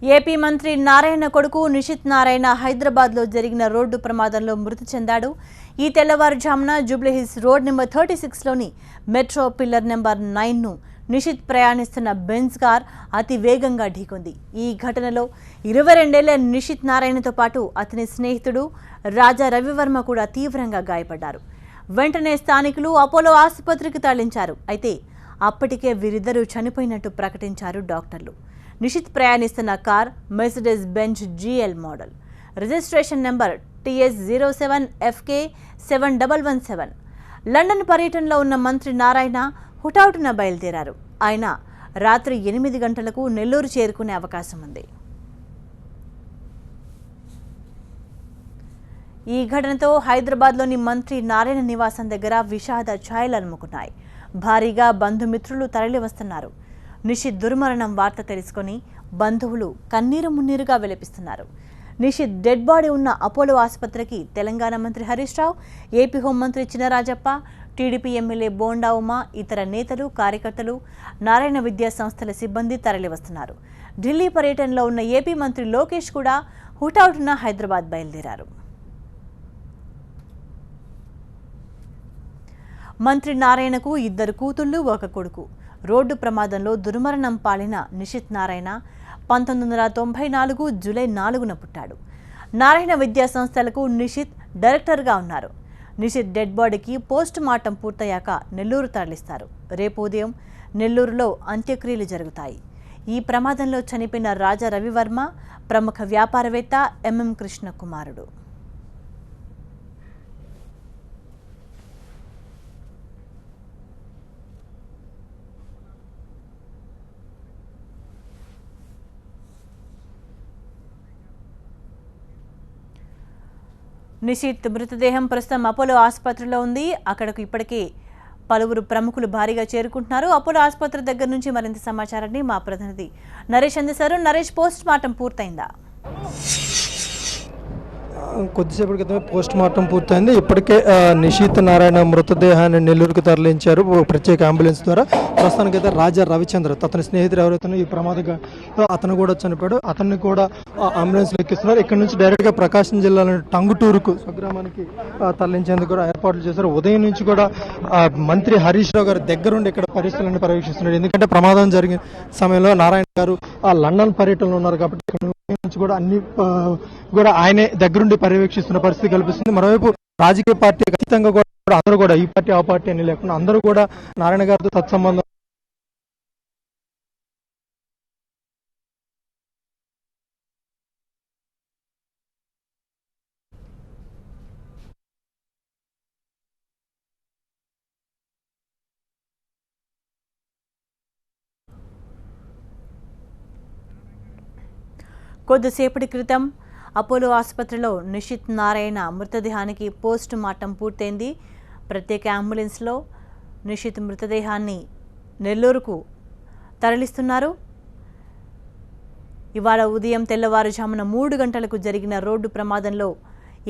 AP మంత్రి నారాయణ కొడుకు నిషిత్ నారాయణ హైదరాబాద్లో జరిగిన రోడ్డు ప్రమాదంలో మృతి చెందాడు. ఈ తెల్లవారుజామున జూబ్లీహిల్స్ రోడ్ నెంబర్ 36లోని మెట్రో పిల్లర్ నెంబర్ 9ను నిషిత్ ప్రయాణిస్తున్న బెంజ్ కార్ అతి వేగంగా ఢీకొంది. ఈ ఘటనలో 22 ఏళ్ల నిషిత్ నారాయణతో పాటు అతని స్నేహితుడు రాజా రవివర్మ కూడా తీవ్రంగా గాయపడ్డారు. వెంటనే స్థానికులు అపోలో ఆసుపత్రికి తరలించారు. అయితే అప్పటికే వీరిద్దరూ చనిపోయినట్టు ప్రకటించారు డాక్టర్లు. నిషిత్ ప్రయాణిస్తున్న car Mercedes Benz GL model, registration number TS07FK7117. London పర్యటనలో ఉన్న మంత్రి నారాయణ హుటాహుటిన బయలుదేరారు. ఆయన రాత్రి 8 గంటలకు నెల్లూరు చేరుకునే అవకాశం ఉంది. ఈ ఘటనతో హైదరాబాద్లోని మంత్రి నారాయణ నివాసం దగ్గర విషాద ఛాయలు అలుముకున్నాయి. భారీగా బంధుమిత్రులు తరలి వస్తున్నారు. నిషిత్ దుర్మరణం వార్త తెలుసుకొని బంధువులు కన్నీరు మున్నీరుగా విలపిస్తున్నారు. నిషిత్ డెడ్ బాడీ ఉన్న అపోలో ఆసుపత్రికి తెలంగాణ మంత్రి హరీష్ రావు, ఏపీ హోంమంత్రి చినరాజప్ప, టీడీపీ ఎమ్మెల్యే బోండా ఉమా, ఇతర నేతలు, కార్యకర్తలు, నారాయణ విద్యా సంస్థల సిబ్బంది తరలివస్తున్నారు. ఢిల్లీ పర్యటనలో ఉన్న ఏపీ మంత్రి లోకేష్ కూడా హుటాహుటిన హైదరాబాద్ బయలుదేరారు. మంత్రి నారాయణకు 2 కూతుళ్లు, 1 కొడుకు. రోడ్డు ప్రమాదంలో దుర్మరణం పాలిన నిషిత్ నారాయణ 1994 జూలై 4న పుట్టాడు. నారాయణ విద్యా సంస్థలకు నిషిత్ డైరెక్టర్గా ఉన్నారు. నిషిత్ డెడ్ బాడీకి పోస్ట్ మార్టం పూర్తయ్యాక నెల్లూరు తరలిస్తారు. రేపు ఉదయం నెల్లూరులో అంత్యక్రియలు జరుగుతాయి. ఈ ప్రమాదంలో చనిపోయిన రాజా రవివర్మ ప్రముఖ వ్యాపారవేత్త MM కృష్ణ కుమారుడు. నిషిత్ మృతదేహం ప్రస్తుతం అపోలో ఆసుపత్రిలో ఉంది. అక్కడకు ఇప్పటికే పలువురు ప్రముఖులు భారీగా చేరుకుంటున్నారు. అపోలో ఆసుపత్రి దగ్గర నుంచి మరింత సమాచారాన్ని మా ప్రతినిధి నరేష్ అందిస్తారు. నరేష్, పోస్ట్ మార్టం పూర్తయిందా? కొద్దిసేపటి క్రితమే పోస్ట్ మార్టం పూర్తయింది. ఇప్పటికే నిషిత్ నారాయణ మృతదేహాన్ని నెల్లూరుకు తరలించారు ప్రత్యేక అంబులెన్స్ ద్వారా. ప్రస్తుతానికైతే రాజా రవిచంద్ర, అతని స్నేహితుడు ఎవరైతే ఈ ప్రమాదంలో అతను కూడా చనిపోయాడు, అతన్ని కూడా అంబులెన్స్లో ఎక్కిస్తున్నారు. ఇక్కడ నుంచి డైరెక్ట్గా ప్రకాశం జిల్లాలోని టంగుటూరుకు స్వగ్రామానికి తరలించేందుకు కూడా ఏర్పాట్లు చేశారు. ఉదయం నుంచి కూడా మంత్రి హరీష్ రావు గారు దగ్గరుండి ఇక్కడ పరిస్థితులను పర్యవేక్షిస్తున్నారు. ఎందుకంటే ప్రమాదం జరిగిన సమయంలో నారాయణ గారు లండన్ పర్యటనలో ఉన్నారు కాబట్టి నుంచి కూడా అన్ని కూడా ఆయనే దగ్గరుండి పర్యవేక్షిస్తున్న పరిస్థితి కల్పిస్తుంది. మరోవైపు రాజకీయ పార్టీ ఖచ్చితంగా కూడా అందరూ కూడా ఈ పార్టీ ఆ పార్టీ అని లేకుండా అందరూ కూడా నారాయణ గారితో తత్సంబంధం కొద్దిసేపటి క్రితం అపోలో ఆసుపత్రిలో నిషిత్ నారాయణ మృతదేహానికి పోస్ట్ మార్టం పూర్తయింది. ప్రత్యేక అంబులెన్స్లో నిషిత్ మృతదేహాన్ని నెల్లూరుకు తరలిస్తున్నారు. ఇవాళ ఉదయం తెల్లవారుజామున 3 గంటలకు జరిగిన రోడ్డు ప్రమాదంలో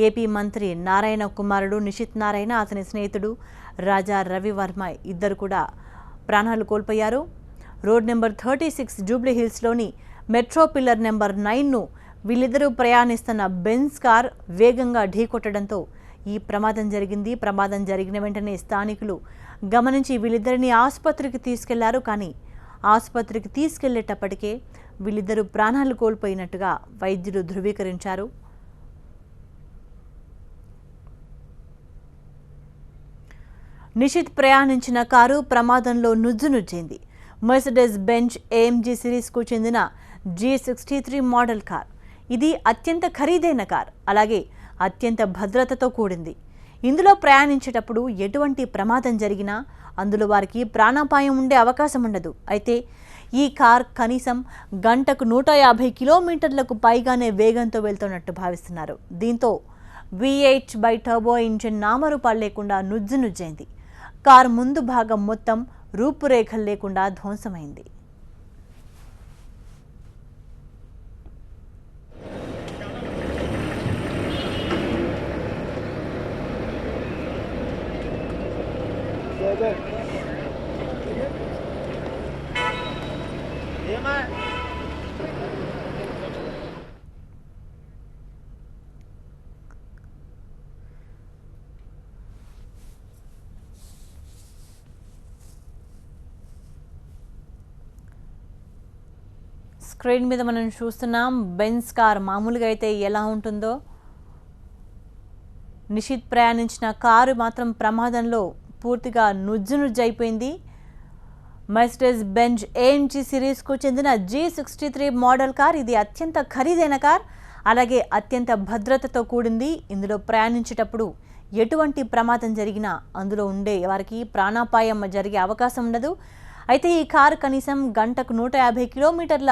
ఏపీ మంత్రి నారాయణ కుమారుడు నిషిత్ నారాయణ, అతని స్నేహితుడు రాజా రవివర్మ ఇద్దరు కూడా ప్రాణాలు కోల్పోయారు. రోడ్ నెంబర్ 36 జూబ్లీహిల్స్లోని మెట్రో పిల్లర్ నెంబర్ 9ను వీళ్ళిద్దరూ ప్రయాణిస్తున్న బెంజ్ కార్ వేగంగా ఢీకొట్టడంతో ఈ ప్రమాదం జరిగింది. ప్రమాదం జరిగిన వెంటనే స్థానికులు గమనించి వీళ్ళిద్దరిని ఆసుపత్రికి తీసుకెళ్లారు. కానీ ఆసుపత్రికి తీసుకెళ్లేటప్పటికే వీళ్ళిద్దరూ ప్రాణాలు కోల్పోయినట్టుగా వైద్యులు ధృవీకరించారు. నిషిత్ ప్రయాణించిన కారు ప్రమాదంలో నుజ్జునుజ్జింది. మెర్సిడెస్ బెంజ్ AMG సిరీస్కు చెందిన G63 మోడల్ కార్. ఇది అత్యంత ఖరీదైన కార్, అలాగే అత్యంత భద్రతతో కూడింది. ఇందులో ప్రయాణించేటప్పుడు ఎటువంటి ప్రమాదం జరిగినా అందులో వారికి ప్రాణాపాయం ఉండే అవకాశం ఉండదు. అయితే ఈ కార్ కనీసం గంటకు 150 కిలోమీటర్లకు పైగానే వేగంతో వెళ్తున్నట్టు భావిస్తున్నారు. దీంతో V8 టర్బో ఇంజిన్ నామరూపాలు లేకుండా నుజ్జునుజ్జైంది. కార్ ముందు భాగం మొత్తం రూపురేఖలు లేకుండా ధ్వంసమైంది. స్క్రీన్ మీద మనం చూస్తున్నాం బెంజ్ కార్ మామూలుగా అయితే ఎలా ఉంటుందో నిషిత్ ప్రయాణించిన కారు మాత్రం ప్రమాదంలో పూర్తిగా నుజ్జునుజ్జైపోయింది. మెర్సిడెస్ బెంజ్ ఏఎంజీ సిరీస్కు చెందిన G63 మోడల్ కార్. ఇది అత్యంత ఖరీదైన కార్, అలాగే అత్యంత భద్రతతో కూడింది. ఇందులో ప్రయాణించేటప్పుడు ఎటువంటి ప్రమాదం జరిగినా అందులో ఉండే వారికి ప్రాణాపాయం జరిగే అవకాశం ఉండదు. అయితే ఈ కారు కనీసం గంటకు 150 కిలోమీటర్ల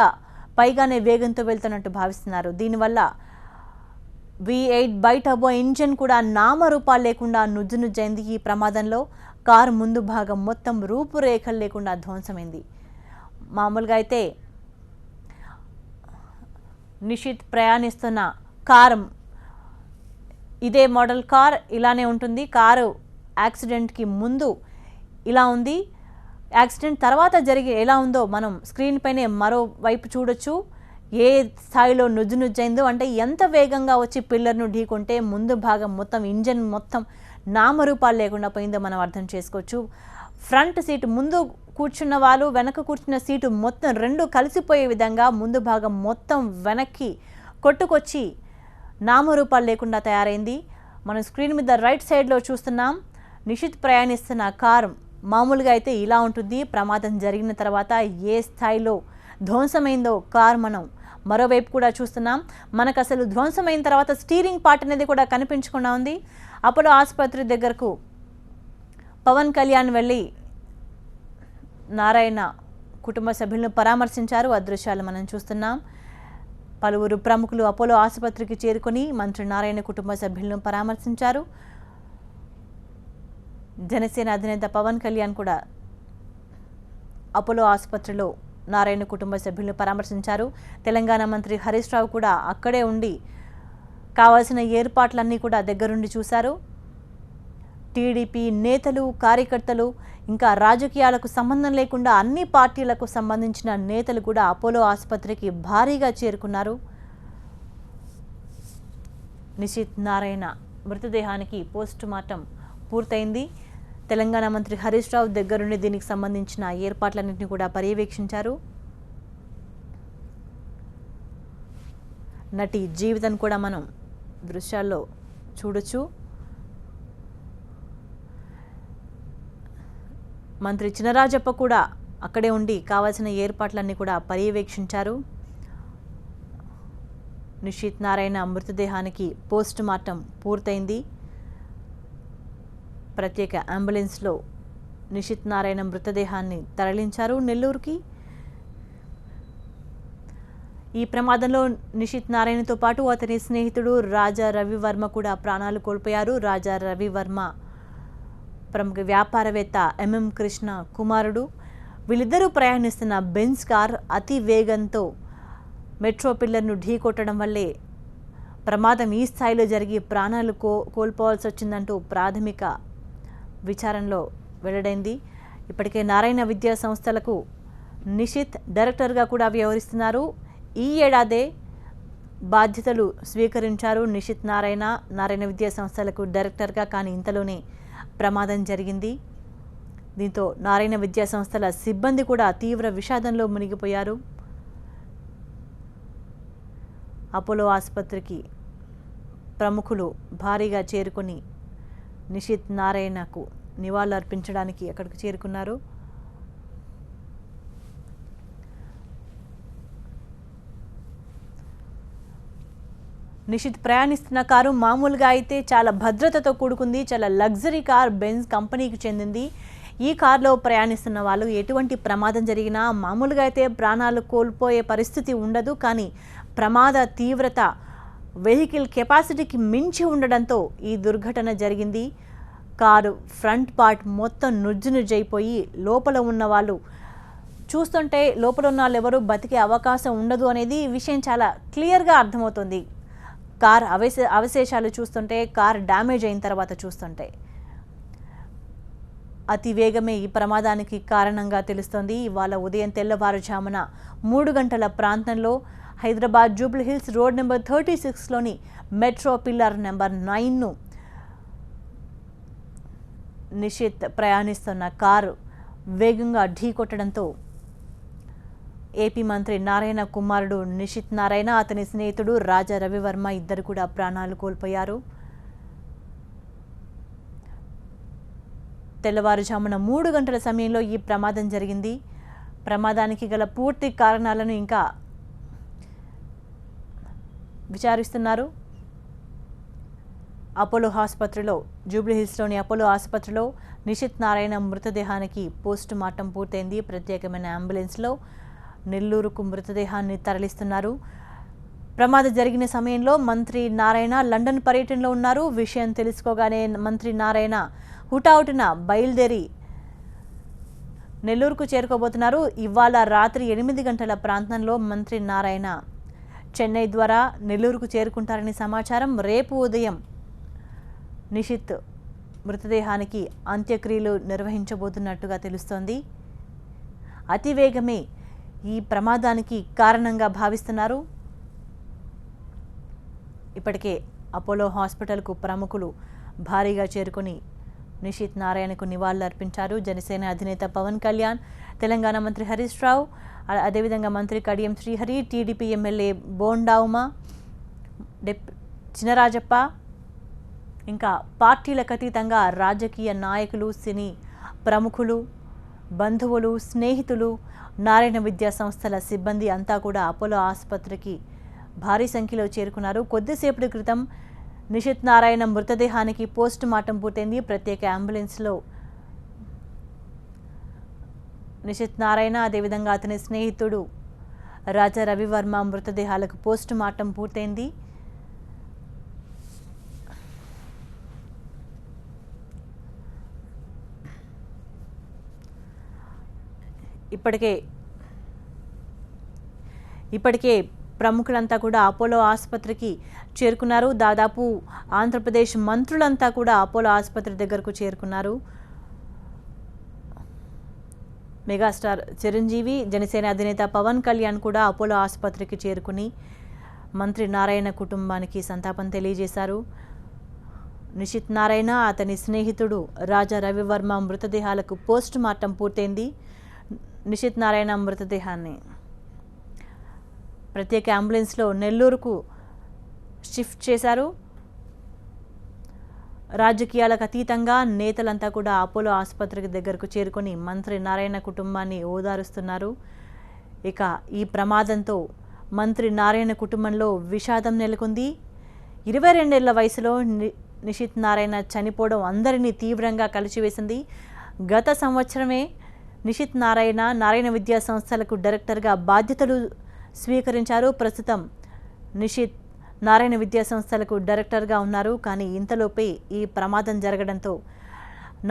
పైగానే వేగంతో వెళ్తున్నట్టు భావిస్తున్నారు. దీనివల్ల V8 బైటర్బో ఇంజిన్ కూడా నామరూపాలు లేకుండా నుజ్జునుజ్జైంది. ఈ ప్రమాదంలో కారు ముందు భాగం మొత్తం రూపురేఖలు లేకుండా ధ్వంసమైంది. మామూలుగా అయితే నిషిత్ ప్రయాణిస్తున్న కారు ఇదే మోడల్ కార్ ఇలానే ఉంటుంది. కారు యాక్సిడెంట్కి ముందు ఇలా ఉంది, యాక్సిడెంట్ తర్వాత జరిగి ఎలా ఉందో మనం స్క్రీన్ పైనే మరోవైపు చూడొచ్చు. ఏ స్థాయిలో నుజ్జునుజ్జైందో, అంటే ఎంత వేగంగా వచ్చి పిల్లర్ను ఢీకొంటే ముందు భాగం మొత్తం ఇంజన్ మొత్తం నామరూపాలు లేకుండా పోయిందో మనం అర్థం చేసుకోవచ్చు. ఫ్రంట్ సీటు ముందు కూర్చున్న వాళ్ళు, వెనక కూర్చున్న సీటు మొత్తం రెండు కలిసిపోయే విధంగా ముందు భాగం మొత్తం వెనక్కి కొట్టుకొచ్చి నామరూపాలు లేకుండా తయారైంది. మనం స్క్రీన్ మీద రైట్ సైడ్లో చూస్తున్నాం. నిషిత్ ప్రయాణిస్తున్న కారు మామూలుగా అయితే ఇలా ఉంటుంది. ప్రమాదం జరిగిన తర్వాత ఏ స్థాయిలో ధ్వంసమైందో కారు మనం మరోవైపు కూడా చూస్తున్నాం. మనకు అసలు ధ్వంసమైన తర్వాత స్టీరింగ్ పార్ట్ అనేది కూడా కనిపించకుండా ఉంది. అపోలో ఆసుపత్రి దగ్గరకు పవన్ కళ్యాణ్ వెళ్ళి నారాయణ కుటుంబ సభ్యులను పరామర్శించారు. ఆ దృశ్యాలు మనం చూస్తున్నాం. పలువురు ప్రముఖులు అపోలో ఆసుపత్రికి చేరుకొని మంత్రి నారాయణ కుటుంబ సభ్యులను పరామర్శించారు. జనసేన అధినేత పవన్ కళ్యాణ్ కూడా అపోలో ఆసుపత్రిలో నారాయణ కుటుంబ సభ్యులను పరామర్శించారు. తెలంగాణ మంత్రి హరీష్ రావు కూడా అక్కడే ఉండి కావాల్సిన ఏర్పాట్లన్నీ కూడా దగ్గరుండి చూశారు. టీడీపీ నేతలు, కార్యకర్తలు, ఇంకా రాజకీయాలకు సంబంధం లేకుండా అన్ని పార్టీలకు సంబంధించిన నేతలు కూడా అపోలో ఆసుపత్రికి భారీగా చేరుకున్నారు. నిషిత్ నారాయణ మృతదేహానికి పోస్ట్ మార్టం పూర్తయింది. తెలంగాణ మంత్రి హరీష్ రావు దగ్గరుండి దీనికి సంబంధించిన ఏర్పాట్లన్నింటినీ కూడా పర్యవేక్షించారు. నటి జీవితం కూడా మనం దృశ్యాల్లో చూడొచ్చు. మంత్రి చినరాజప్ప కూడా అక్కడే ఉండి కావాల్సిన ఏర్పాట్లన్నీ కూడా పర్యవేక్షించారు. నిషిత్ నారాయణ మృతదేహానికి పోస్ట్ మార్టం పూర్తయింది. ప్రత్యేక అంబులెన్స్లో నిషిత్ నారాయణ మృతదేహాన్ని తరలించారు నెల్లూరుకి. ఈ ప్రమాదంలో నిషిత్ నారాయణతో పాటు అతని స్నేహితుడు రాజా రవివర్మ కూడా ప్రాణాలు కోల్పోయారు. రాజా రవివర్మ ప్రముఖ వ్యాపారవేత్త ఎంఎం కృష్ణ కుమారుడు. వీళ్ళిద్దరూ ప్రయాణిస్తున్న బెంజ్ కార్ అతి వేగంతో మెట్రో పిల్లర్ను ఢీకొట్టడం వల్లే ప్రమాదం ఈ స్థాయిలో జరిగి ప్రాణాలు కోల్పోవాల్సి వచ్చిందంటూ ప్రాథమిక విచారణలో వెల్లడైంది. ఇప్పటికే నారాయణ విద్యా సంస్థలకు నిషిత్ డైరెక్టర్గా కూడా వ్యవహరిస్తున్నారు. ఈ ఏడాదే బాధ్యతలు స్వీకరించారు నిషిత్ నారాయణ విద్యా సంస్థలకు డైరెక్టర్గా. కానీ ఇంతలోనే ప్రమాదం జరిగింది. దీంతో నారాయణ విద్యా సంస్థల సిబ్బంది కూడా తీవ్ర విషాదంలో మునిగిపోయారు. అపోలో ఆసుపత్రికి ప్రముఖులు భారీగా చేరుకొని నిషిత్ నారాయణకు నివాళులు అర్పించడానికి అక్కడికి చేరుకున్నారు. నిషిత్ ప్రయాణిస్తున్న కారు మామూలుగా అయితే చాలా భద్రతతో కూడుకుంది. చాలా లగ్జరీ కార్, బెంజ్ కంపెనీకి చెందింది. ఈ కారులో ప్రయాణిస్తున్న వాళ్ళు ఎటువంటి ప్రమాదం జరిగినా మామూలుగా అయితే ప్రాణాలు కోల్పోయే పరిస్థితి ఉండదు. కానీ ప్రమాద తీవ్రత వెహికల్ కెపాసిటీకి మించి ఉండడంతో ఈ దుర్ఘటన జరిగింది. కారు ఫ్రంట్ పార్ట్ మొత్తం నుజ్జునుజ్జైపోయి లోపల ఉన్న వాళ్ళు చూస్తుంటే లోపల ఉన్న వాళ్ళు ఎవరు బతికే అవకాశం ఉండదు అనేది ఈ విషయం చాలా క్లియర్గా అర్థమవుతుంది. కార్ అవశేషాలు చూస్తుంటే, కార్ డ్యామేజ్ అయిన తర్వాత చూస్తుంటే అతి వేగమే ఈ ప్రమాదానికి కారణంగా తెలుస్తోంది. ఇవాళ ఉదయం తెల్లవారుజామున 3 గంటల ప్రాంతంలో హైదరాబాద్ జూబ్లీ హిల్స్ రోడ్ నెంబర్ 36లోని మెట్రో పిల్లర్ నెంబర్ 9ను నిషిత్ ప్రయాణిస్తున్న కారు వేగంగా ఢీకొట్టడంతో ఏపీ మంత్రి నారాయణ కుమారుడు నిషిత్ నారాయణ, అతని స్నేహితుడు రాజా రవివర్మ ఇద్దరు కూడా ప్రాణాలు కోల్పోయారు. తెల్లవారుజామున 3 గంటల సమయంలో ఈ ప్రమాదం జరిగింది. ప్రమాదానికి గల పూర్తి కారణాలను ఇంకా విచారిస్తున్నారు. అపోలో ఆసుపత్రిలో, జూబ్లీహిల్స్లోని అపోలో ఆసుపత్రిలో నిషిత్ నారాయణ మృతదేహానికి పోస్ట్ మార్టం పూర్తయింది. ప్రత్యేకమైన అంబులెన్స్లో నెల్లూరుకు మృతదేహాన్ని తరలిస్తున్నారు. ప్రమాదం జరిగిన సమయంలో మంత్రి నారాయణ లండన్ పర్యటనలో ఉన్నారు. విషయం తెలుసుకోగానే మంత్రి నారాయణ హుటాహుటిన బయలుదేరి నెల్లూరుకు చేరుకోబోతున్నారు. ఇవాళ రాత్రి 8 గంటల ప్రాంతంలో మంత్రి నారాయణ చెన్నై ద్వారా నెల్లూరుకు చేరుకుంటారని సమాచారం. రేపు ఉదయం నిషిత్ మృతదేహానికి అంత్యక్రియలు నిర్వహించబోతున్నట్టుగా తెలుస్తోంది. అతివేగమే ఈ ప్రమాదానికి కారణంగా భావిస్తున్నారు. ఇప్పటికే అపోలో హాస్పిటల్కు ప్రముఖులు భారీగా చేరుకొని నిషిత్ నారాయణకు నివాళులర్పించారు. జనసేన అధినేత పవన్ కళ్యాణ్, తెలంగాణ మంత్రి హరీష్ రావు, అదేవిధంగా మంత్రి కడియం శ్రీహరి, టీడీపీ ఎమ్మెల్యే బోండా ఉమా, చినరాజప్ప, ఇంకా పార్టీలకు అతీతంగా రాజకీయ నాయకులు, సినీ ప్రముఖులు, బంధువులు, స్నేహితులు, నారాయణ విద్యా సంస్థల సిబ్బంది అంతా కూడా అపోలో ఆసుపత్రికి భారీ సంఖ్యలో చేరుకున్నారు. కొద్దిసేపటి క్రితం నిషిత్ నారాయణ మృతదేహానికి పోస్ట్ మార్టం పూర్తయింది. ప్రత్యేక అంబులెన్స్లో నిషిత్ నారాయణ, అదేవిధంగా అతని స్నేహితుడు రాజా రవివర్మ మృతదేహాలకు పోస్ట్ మార్టం పూర్తయింది. ఇప్పటికే ప్రముఖులంతా కూడా అపోలో ఆసుపత్రికి చేరుకున్నారు. దాదాపు ఆంధ్రప్రదేశ్ మంత్రులంతా కూడా అపోలో ఆసుపత్రి దగ్గరకు చేరుకున్నారు. మెగాస్టార్ చిరంజీవి, జనసేన అధినేత పవన్ కళ్యాణ్ కూడా అపోలో ఆసుపత్రికి చేరుకుని మంత్రి నారాయణ కుటుంబానికి సంతాపం తెలియజేశారు. నిషిత్ నారాయణ, అతని స్నేహితుడు రాజా రవివర్మ మృతదేహాలకు పోస్ట్ మార్టం పూర్తయింది. నిషిత్ నారాయణ మృతదేహాన్ని ప్రత్యేక అంబులెన్స్లో నెల్లూరుకు షిఫ్ట్ చేశారు. రాజకీయాలకు అతీతంగా నేతలంతా కూడా అపోలో ఆసుపత్రికి దగ్గరకు చేరుకొని మంత్రి నారాయణ కుటుంబాన్ని ఓదారుస్తున్నారు. ఇక ఈ ప్రమాదంతో మంత్రి నారాయణ కుటుంబంలో విషాదం నెలకొంది. 22 ఏళ్ల వయసులో నిషిత్ నారాయణ చనిపోవడం అందరినీ తీవ్రంగా కలిచివేసింది. గత సంవత్సరమే నిషిత్ నారాయణ విద్యా సంస్థలకు డైరెక్టర్గా బాధ్యతలు స్వీకరించారు. ప్రస్తుతం నిషిత్ నారాయణ విద్యా సంస్థలకు డైరెక్టర్గా ఉన్నారు. కానీ ఇంతలోపే ఈ ప్రమాదం జరగడంతో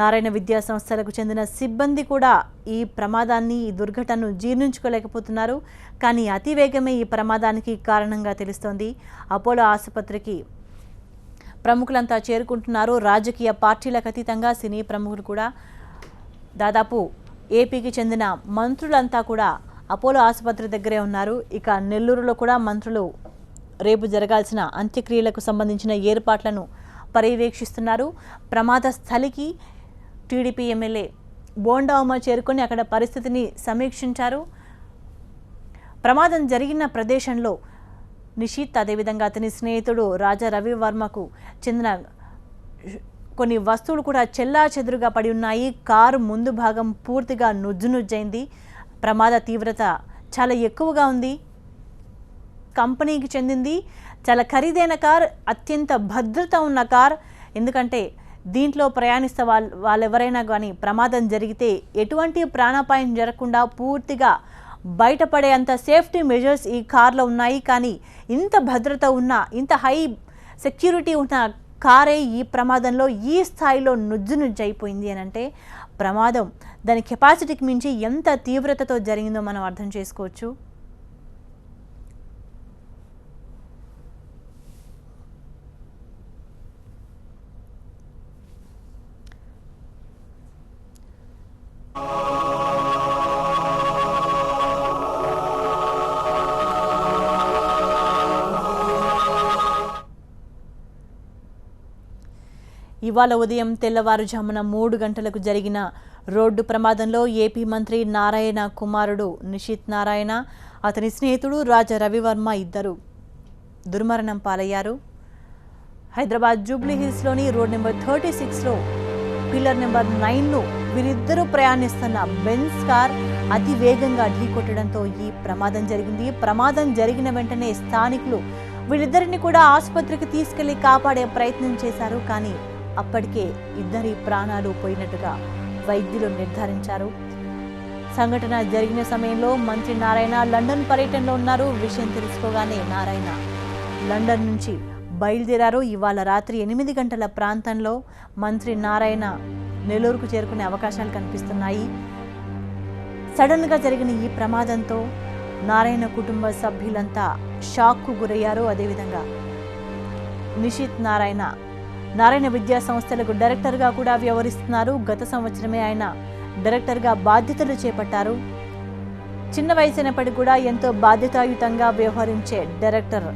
నారాయణ విద్యా సంస్థలకు చెందిన సిబ్బంది కూడా ఈ ప్రమాదాన్ని, ఈ దుర్ఘటనను జీర్ణించుకోలేకపోతున్నారు. కానీ అతివేగమే ఈ ప్రమాదానికి కారణంగా తెలుస్తోంది. అపోలో ఆసుపత్రికి ప్రముఖులంతా చేరుకుంటున్నారు. రాజకీయ పార్టీలకు అతీతంగా సినీ ప్రముఖులు కూడా, దాదాపు ఏపీకి చెందిన మంత్రులంతా కూడా అపోలో ఆసుపత్రి దగ్గరే ఉన్నారు. ఇక నెల్లూరులో కూడా మంత్రులు రేపు జరగాల్సిన అంత్యక్రియలకు సంబంధించిన ఏర్పాట్లను పర్యవేక్షిస్తున్నారు. ప్రమాద స్థలికి టీడీపీ ఎమ్మెల్యే బోండా ఉమా చేరుకొని అక్కడ పరిస్థితిని సమీక్షించారు. ప్రమాదం జరిగిన ప్రదేశంలో నిషిత్, అదేవిధంగా అతని స్నేహితుడు రాజా రవివర్మకు చెందిన కొన్ని వస్తువులు కూడా చెల్లాచెదురుగా పడి ఉన్నాయి. కారు ముందు భాగం పూర్తిగా నుజ్జునుజ్జైంది. ప్రమాద తీవ్రత చాలా ఎక్కువగా ఉంది. కంపెనీకి చెందింది, చాలా ఖరీదైన కార్, అత్యంత భద్రత ఉన్న కార్. ఎందుకంటే దీంట్లో ప్రయాణిస్తే వాళ్ళెవరైనా కానీ ప్రమాదం జరిగితే ఎటువంటి ప్రాణాపాయం జరగకుండా పూర్తిగా బయటపడే అంత సేఫ్టీ మెజర్స్ ఈ కార్లో ఉన్నాయి. కానీ ఇంత భద్రత ఉన్న, ఇంత హై సెక్యూరిటీ ఉన్న కారే ఈ ప్రమాదంలో ఈ స్థాయిలో నుజ్జైపోయింది అని అంటే ప్రమాదం దాని కెపాసిటీకి మించి ఎంత తీవ్రతతో జరిగిందో మనం అర్థం చేసుకోవచ్చు. ఇవాళ ఉదయం తెల్లవారుజామున 3 గంటలకు జరిగిన రోడ్డు ప్రమాదంలో ఏపీ మంత్రి నారాయణ కుమారుడు నిషిత్ నారాయణ, అతని స్నేహితుడు రాజా రవివర్మ ఇద్దరు దుర్మరణం పాలయ్యారు. హైదరాబాద్ జూబ్లీ హిల్స్లోని రోడ్ నెంబర్ 36లో పిల్లర్ నెంబర్ 9ను వీరిద్దరూ ప్రయాణిస్తున్న బెంజ్ కార్ అతి వేగంగా ఢీకొట్టడంతో ఈ ప్రమాదం జరిగింది. ప్రమాదం జరిగిన వెంటనే స్థానికులు వీళ్ళిద్దరిని కూడా ఆసుపత్రికి తీసుకెళ్లి కాపాడే ప్రయత్నం చేశారు. కానీ అప్పటికే ఇద్దరి ప్రాణాలు పోయినట్టుగా వైద్యులు నిర్ధారించారు. సంఘటన జరిగిన సమయంలో మంత్రి నారాయణ లండన్ పర్యటనలో ఉన్నారు. విషయం తెలుసుకోగానే నారాయణ లండన్ నుంచి బయలుదేరారు. ఇవాళ రాత్రి 8 గంటల ప్రాంతంలో మంత్రి నారాయణ నెల్లూరుకు చేరుకునే అవకాశాలు కనిపిస్తున్నాయి. సడన్గా జరిగిన ఈ ప్రమాదంతో నారాయణ కుటుంబ సభ్యులంతా షాక్కు గురయ్యారు. అదేవిధంగా నిషిత్ నారాయణ విద్యా సంస్థలకు డైరెక్టర్గా కూడా వ్యవహరిస్తున్నారు. గత సంవత్సరమే ఆయన డైరెక్టర్గా బాధ్యతలు చేపట్టారు. చిన్న వయసైనప్పటికీ కూడా ఎంతో బాధ్యతాయుతంగా వ్యవహరించే డైరెక్టర్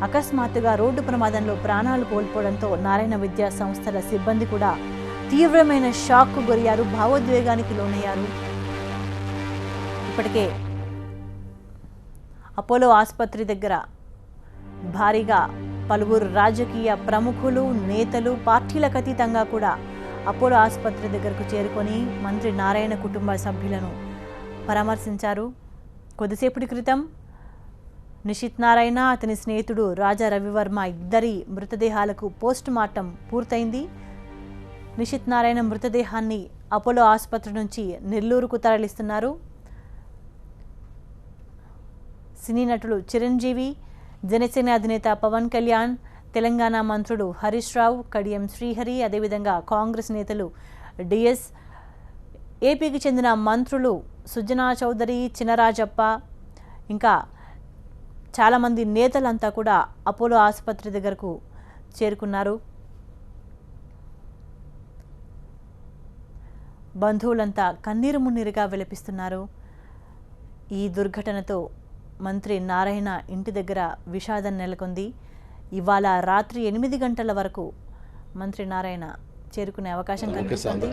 అకస్మాత్తుగా రోడ్డు ప్రమాదంలో ప్రాణాలు కోల్పోవడంతో నారాయణ విద్యా సంస్థల సిబ్బంది కూడా తీవ్రమైన షాక్కు గురయ్యారు, భావోద్వేగానికి లోనయ్యారు. ఇప్పటికే అపోలో ఆసుపత్రి దగ్గర భారీగా పలువురు రాజకీయ ప్రముఖులు, నేతలు, పార్టీలకు అతీతంగా కూడా అపోలో ఆసుపత్రి దగ్గరకు చేరుకొని మంత్రి నారాయణ కుటుంబ సభ్యులను పరామర్శించారు. కొద్దిసేపటి క్రితం నిషిత్ నారాయణ, అతని స్నేహితుడు రాజా రవివర్మ ఇద్దరి మృతదేహాలకు పోస్ట్ మార్టం పూర్తయింది. నిషిత్ నారాయణ మృతదేహాన్ని అపోలో ఆసుపత్రి నుంచి నెల్లూరుకు తరలిస్తున్నారు. సినీ నటుడు చిరంజీవి, జనసేన అధినేత పవన్ కళ్యాణ్, తెలంగాణ మంత్రుడు హరీష్ రావు, కడియం శ్రీహరి, అదేవిధంగా కాంగ్రెస్ నేతలు డిఎస్, ఏపీకి చెందిన మంత్రులు సుజనా చౌదరి, చినరాజప్ప, ఇంకా చాలామంది నేతలంతా కూడా అపోలో ఆసుపత్రి దగ్గరకు చేరుకున్నారు. బంధువులంతా కన్నీరు మున్నీరుగా విలపిస్తున్నారు. ఈ దుర్ఘటనతో మంత్రి నారాయణ ఇంటి దగ్గర విషాదం నెలకొంది. ఇవాళ రాత్రి 8 గంటల వరకు మంత్రి నారాయణ చేరుకునే అవకాశం కనిపిస్తుంది.